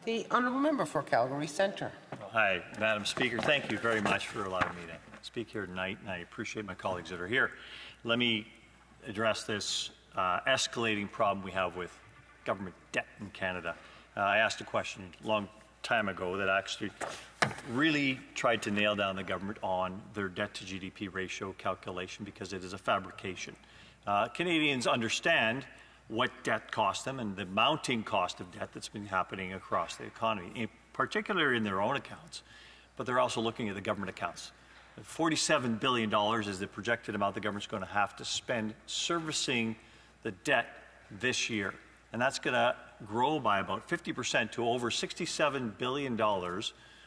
The honourable member for Calgary Centre. Hi, Madam Speaker. Thank you very much for allowing me to speak here tonight, and I appreciate my colleagues that are here. Let me address this escalating problem we have with government debt in Canada. I asked a question a long time ago that actually really tried to nail down the government on their debt-to-GDP ratio calculation because it is a fabrication. Canadians understand what debt costs them and the mounting cost of debt that's been happening across the economy, in particular in their own accounts, but they're also looking at the government accounts. $47 billion is the projected amount the government's going to have to spend servicing the debt this year. And that's going to grow by about 50% to over $67 billion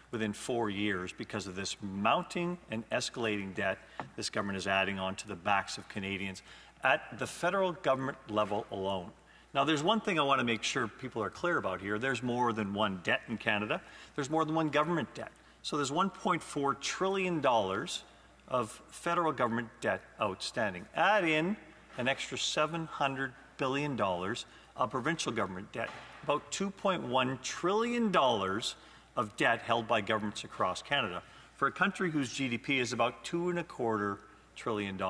within 4 years because of this mounting and escalating debt this government is adding on to the backs of Canadians at the federal government level alone. Now, there's one thing I want to make sure people are clear about here. There's more than one debt in Canada. There's more than one government debt. So there's $1.4 trillion of federal government debt outstanding. Add in an extra $700 billion of provincial government debt, about $2.1 trillion of debt held by governments across Canada for a country whose GDP is about $2.25 trillion.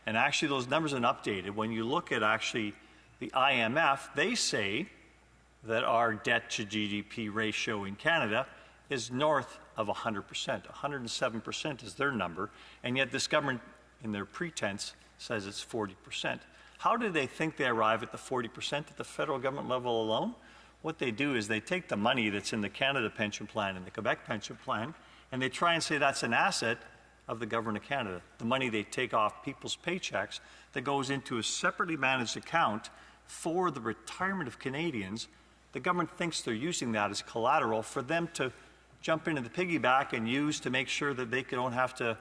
And actually, those numbers are updated. When you look at actually the IMF, they say that our debt to GDP ratio in Canada is north of 100%. 107% is their number, and yet this government, in their pretense, says it's 40%. How do they think they arrive at the 40% at the federal government level alone? What they do is they take the money that's in the Canada pension plan and the Quebec pension plan, and they try and say that's an asset of the government of Canada. The money they take off people's paychecks that goes into a separately managed account for the retirement of Canadians. The government thinks they're using that as collateral for them to jump into the piggyback and use to make sure that they don't have to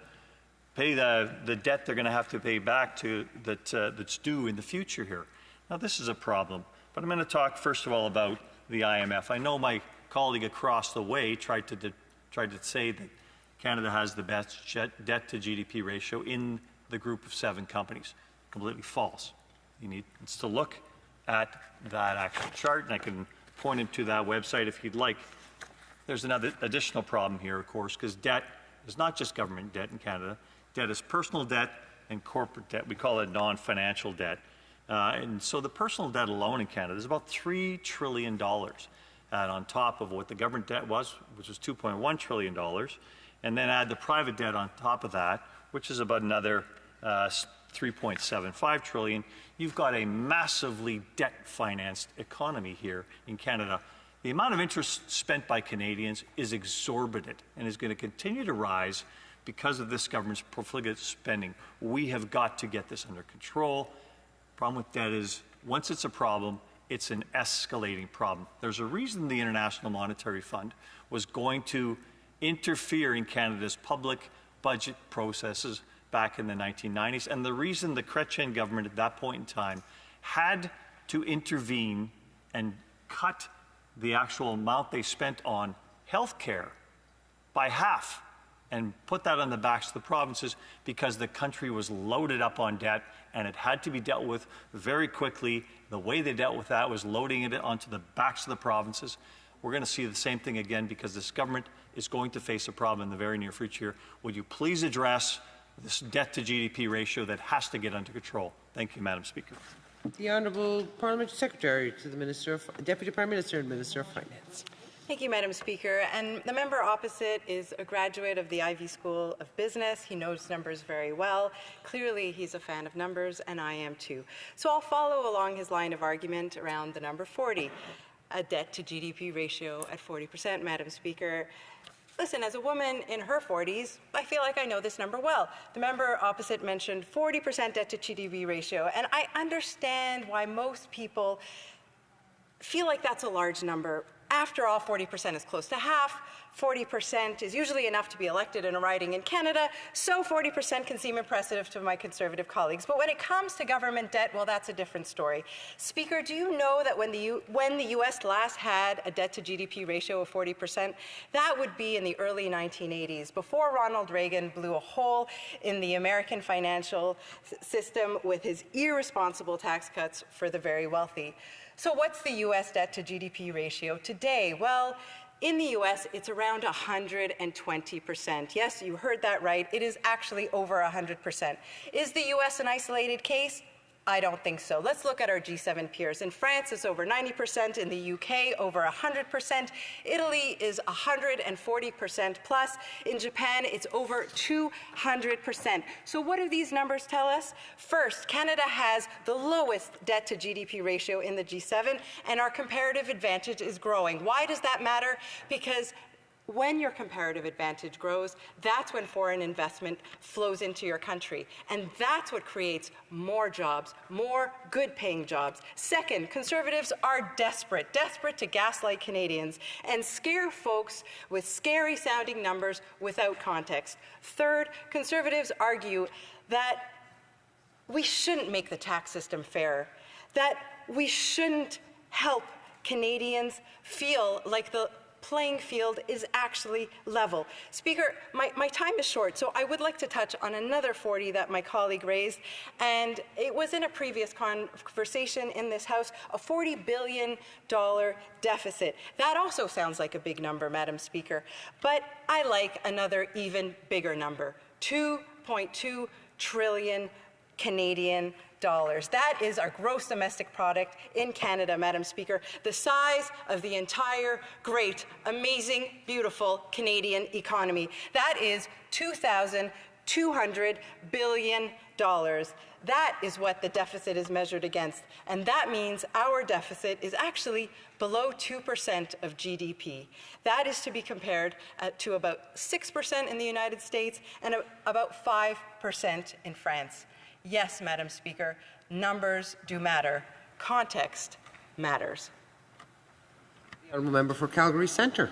pay the debt they're going to have to pay back to that's due in the future here. Now, this is a problem, but I'm going to talk first of all about the IMF. I know my colleague across the way tried to say that Canada has the best debt to GDP ratio in the group of 7 companies. Completely false. You need to look at that actual chart, and I can point him to that website if you'd like. There's another additional problem here, of course, because debt is not just government debt in Canada. Debt is personal debt and corporate debt. We call it non-financial debt. And so the personal debt alone in Canada is about $3 trillion. And on top of what the government debt was, which was $2.1 trillion, and then add the private debt on top of that, which is about another $3.75 trillion, you've got a massively debt-financed economy here in Canada. The amount of interest spent by Canadians is exorbitant and is going to continue to rise because of this government's profligate spending. We have got to get this under control. The problem with debt is once it's a problem, it's an escalating problem. There's a reason the International Monetary Fund was going to interfere in Canada's public budget processes back in the 1990s, and the reason the Chrétien government at that point in time had to intervene and cut the actual amount they spent on health care by half and put that on the backs of the provinces because the country was loaded up on debt and it had to be dealt with very quickly. The way they dealt with that was loading it onto the backs of the provinces. We're going to see the same thing again because this government is going to face a problem in the very near future. Would you please address this debt-to-GDP ratio that has to get under control? Thank you, Madam Speaker. The Honourable Parliamentary Secretary to the Deputy Prime Minister and Minister of Finance. Thank you, Madam Speaker. And the member opposite is a graduate of the Ivy School of Business. He knows numbers very well. Clearly, he's a fan of numbers, and I am too. So I'll follow along his line of argument around the number 40, a debt-to-GDP ratio at 40%, Madam Speaker. Listen, as a woman in her 40s, I feel like I know this number well. The member opposite mentioned 40% debt-to-GDP ratio, and I understand why most people feel like that's a large number. After all, 40% is close to half. 40% is usually enough to be elected in a riding in Canada, so 40% can seem impressive to my Conservative colleagues. But when it comes to government debt, well, that's a different story. Speaker, do you know that when the U.S. last had a debt-to-GDP ratio of 40%, that would be in the early 1980s, before Ronald Reagan blew a hole in the American financial system with his irresponsible tax cuts for the very wealthy. So what's the U.S. debt to GDP ratio today? Well, in the U.S., it's around 120%. Yes, you heard that right. It is actually over 100%. Is the U.S. an isolated case? I don't think so. Let's look at our G7 peers. In France, it's over 90%. In the UK, over 100%. Italy is 140% plus. In Japan, it's over 200%. So what do these numbers tell us? First, Canada has the lowest debt to GDP ratio in the G7, and our comparative advantage is growing. Why does that matter? Because when your comparative advantage grows, that's when foreign investment flows into your country. And that's what creates more jobs, more good-paying jobs. Second, Conservatives are desperate to gaslight Canadians and scare folks with scary-sounding numbers without context. Third, Conservatives argue that we shouldn't make the tax system fair, that we shouldn't help Canadians feel like the playing field is actually level. Speaker, my time is short, so I would like to touch on another 40 that my colleague raised, and it was in a previous conversation in this House, a $40 billion deficit. That also sounds like a big number, Madam Speaker, but I like another even bigger number, 2.2 trillion Canadian dollars. That is our gross domestic product in Canada, Madam Speaker, the size of the entire great, amazing, beautiful Canadian economy. That is $2,200 billion. That is what the deficit is measured against. And that means our deficit is actually below 2% of GDP. That is to be compared to about 6% in the United States and about 5% in France. Yes, Madam Speaker, numbers do matter. Context matters. The honourable member for Calgary Centre.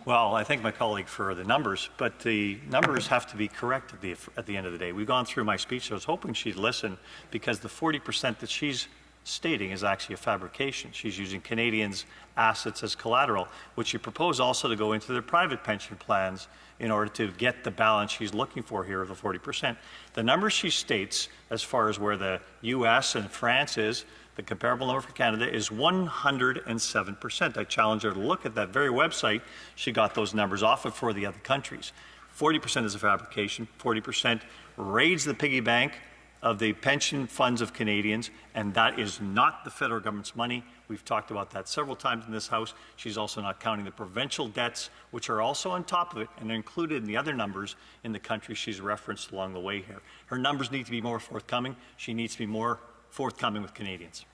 Well, I thank my colleague for the numbers, but the numbers have to be correct at the end of the day. We've gone through my speech, so I was hoping she'd listen, because the 40% that she's stating is actually a fabrication. She's using Canadians' assets as collateral, which she proposed also to go into their private pension plans in order to get the balance she's looking for here of the 40%. The number she states, as far as where the U.S. and France is, the comparable number for Canada is 107%. I challenge her to look at that very website she got those numbers off of for the other countries. 40% is a fabrication, 40% raids the piggy bank of the pension funds of Canadians, and that is not the federal government's money. We've talked about that several times in this House. She's also not counting the provincial debts, which are also on top of it and are included in the other numbers in the country she's referenced along the way here. Her numbers need to be more forthcoming. She needs to be more forthcoming with Canadians.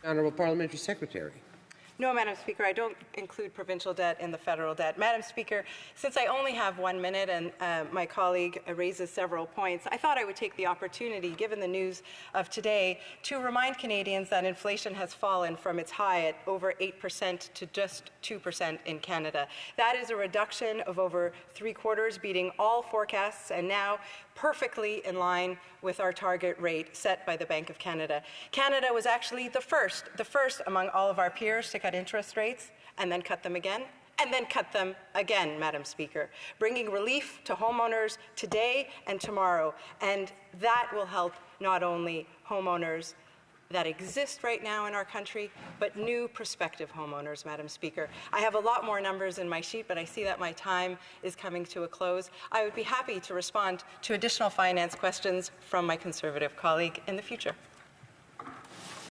Honourable Parliamentary Secretary. No, Madam Speaker, I don't include provincial debt in the federal debt. Madam Speaker, since I only have 1 minute and my colleague raises several points, I thought I would take the opportunity, given the news of today, to remind Canadians that inflation has fallen from its high at over 8% to just 2% in Canada. That is a reduction of over 3/4, beating all forecasts, and now perfectly in line with our target rate set by the Bank of Canada. Canada was actually the first among all of our peers to cut interest rates and then cut them again and then cut them again, Madam Speaker, bringing relief to homeowners today and tomorrow. And that will help not only homeowners that exist right now in our country, but new prospective homeowners, Madam Speaker. I have a lot more numbers in my sheet, but I see that my time is coming to a close. I would be happy to respond to additional finance questions from my Conservative colleague in the future.